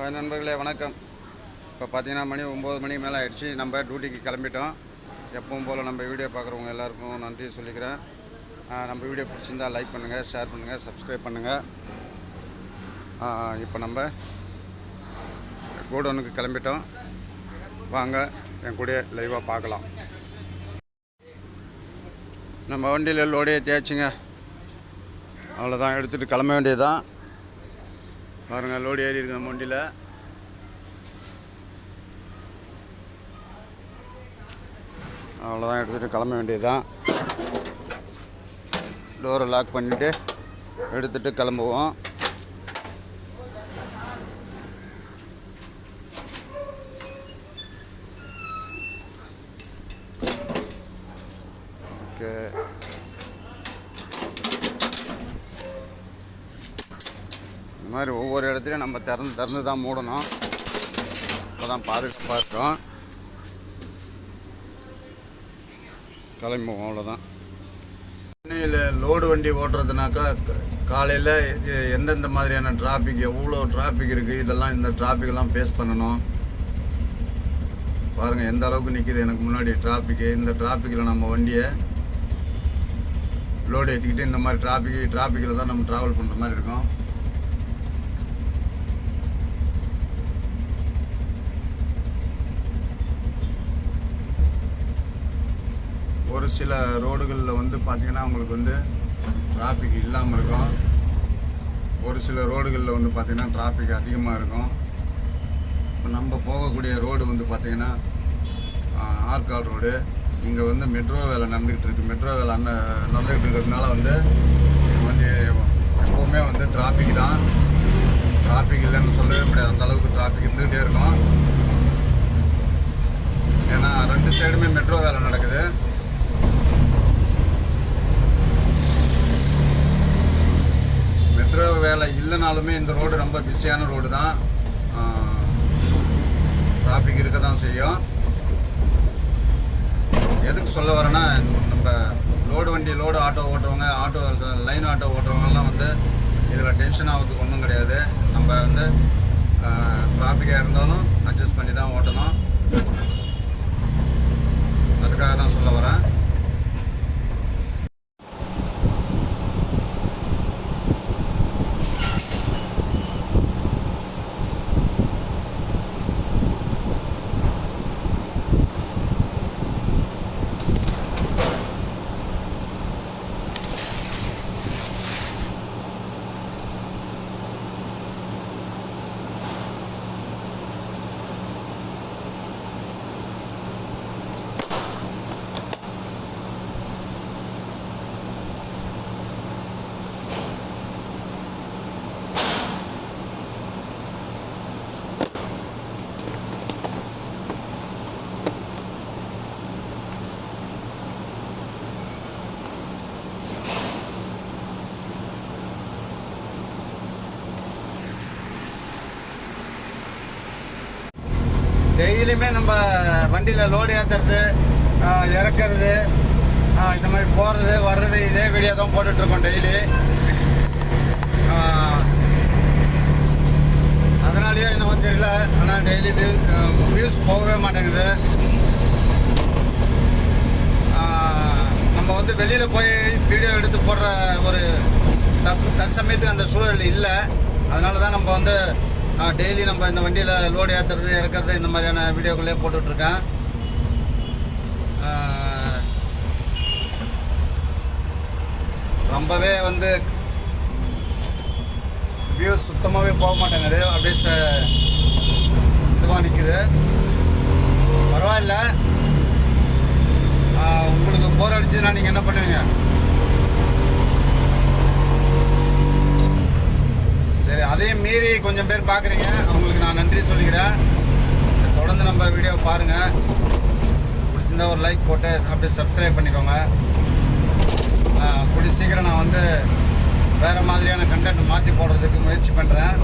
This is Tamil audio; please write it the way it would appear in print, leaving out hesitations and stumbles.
நண்பர்களே வணக்கம். இப்போ பார்த்தீங்கன்னா மணி 9 மணி மேலே ஆகிடுச்சு. நம்ம டியூட்டிக்கு கிளம்பிட்டோம். எப்பவும் போல் நம்ம வீடியோ பார்க்குறவங்க எல்லாருக்கும் நன்றி சொல்லிக்கிறேன். நம்ம வீடியோ பிடிச்சிருந்தா லைக் பண்ணுங்கள், ஷேர் பண்ணுங்கள், சப்ஸ்கிரைப் பண்ணுங்கள். இப்போ நம்ம கோடவுனுக்கு கிளம்பிட்டோம். வாங்க என் கூட லைவாக பார்க்கலாம். நம்ம வண்டியில் லோடே தேய்ச்சிங்க, அவ்வளோதான், எடுத்துகிட்டு கிளம்ப வேண்டியதுதான். பாருங்கள், லோடு ஏறி இருக்கு நம்ம வண்டியில். அவ்வளோதான், எடுத்துகிட்டு கிளம்ப வேண்டியதுதான். டோரை லாக் பண்ணிவிட்டு எடுத்துகிட்டு கிளம்புவோம். ஓகே, இந்த மாதிரி ஒவ்வொரு இடத்துலையும் நம்ம திறந்து தான் மூடணும். இப்போ தான் பாதுகாப்பாக இருக்கோம். கிளம்புவோம், அவ்வளோதான். சென்னையில் லோடு வண்டி ஓட்டுறதுனாக்கா காலையில் எந்தெந்த மாதிரியான டிராஃபிக், எவ்வளோ டிராஃபிக் இருக்குது, இதெல்லாம் இந்த டிராஃபிக்கெல்லாம் ஃபேஸ் பண்ணணும். பாருங்கள் எந்த அளவுக்கு நிற்கிது எனக்கு முன்னாடி டிராஃபிக்கு. இந்த டிராஃபிக்கில் நம்ம வண்டியை லோடு ஏற்றிக்கிட்டு இந்த மாதிரி டிராஃபிக்கில் தான் நம்ம ட்ராவல் பண்ணுற மாதிரி இருக்கும். ஒரு சில ரோடுகளில் வந்து பார்த்திங்கன்னா உங்களுக்கு வந்து டிராஃபிக் இல்லாமல் இருக்கும். ஒரு சில ரோடுகளில் வந்து பார்த்திங்கன்னா டிராஃபிக் அதிகமாக இருக்கும். இப்போ நம்ம போகக்கூடிய ரோடு வந்து பார்த்திங்கன்னா ஆற்காடு ரோடு. இங்கே வந்து மெட்ரோ வேலை நடந்துக்கிட்டு இருக்குது. மெட்ரோ வேலை நடந்துக்கிட்டு இருக்கிறதுனால வந்து இது வந்து எப்போவுமே வந்து டிராஃபிக் தான். டிராஃபிக் இல்லைன்னு சொல்லவே முடியாது, அந்தளவுக்கு டிராஃபிக் இருந்துக்கிட்டே இருக்கும். ஏன்னா 2 சைடுமே மெட்ரோ வேலை நடக்குது. மெட்ரோ வேலை இல்லைனாலுமே இந்த ரோடு ரொம்ப பிஸியான ரோடு தான். டிராஃபிக் இருக்க தான் செய்யும். எதுக்கு சொல்ல வரேன்னா, நம்ம லோடு ஆட்டோ ஓட்டுறவங்க, லைன் ஆட்டோ ஓட்டுறவங்கலாம் வந்து இதில் டென்ஷன் ஆகிறதுக்கு ஒன்றும் கிடையாது. நம்ம வந்து டிராஃபிக்காக இருந்தாலும் அட்ஜஸ்ட் பண்ணி தான் ஓட்டணும். அதுக்காக தான் சொல்ல வரேன். டெய்லியுமே நம்ம வண்டியில் லோடு ஏற்றுறது, இறக்கிறது, இந்த மாதிரி போகிறது வர்றது, இதே வீடியோ தான் போட்டுட்ருக்கோம் டெய்லி. அதனாலேயே இன்னும் தெரியல, ஆனால் டெய்லி வியூஸ் போகவே மாட்டேங்குது. நம்ம வந்து வெளியில் போய் வீடியோ எடுத்து போடுற ஒரு தற்சமயத்துக்கு அந்த சூழல் இல்லை. அதனால தான் நம்ம வந்து டெய்லி நம்ம இந்த வண்டியில் லோடு ஏற்றுறது, இறக்கிறது, இந்த மாதிரியான வீடியோக்குள்ளே போட்டுட்ருக்கேன். ரொம்பவே வந்து வியூஸ் சுத்தமாகவே போக மாட்டேங்குது. அப்படியே இதுவாக நிற்குது. பரவாயில்ல, உங்களுக்கு போர் அடிச்சுன்னா நீங்கள் என்ன பண்ணுவீங்க? சரி, அதையும் மீறி கொஞ்சம் பேர் பார்க்குறீங்க, அவங்களுக்கு நான் நன்றி சொல்லிக்கிறேன். தொடர்ந்து நம்ம வீடியோ பாருங்கள். பிடிச்சிருந்தா ஒரு லைக் போட்டு அப்படியே சப்ஸ்கிரைப் பண்ணிக்கோங்க. கூடிய சீக்கிரம் நான் வந்து வேறு மாதிரியான கண்டென்ட் மாற்றி போடுறதுக்கு முயற்சி பண்ணுறேன்.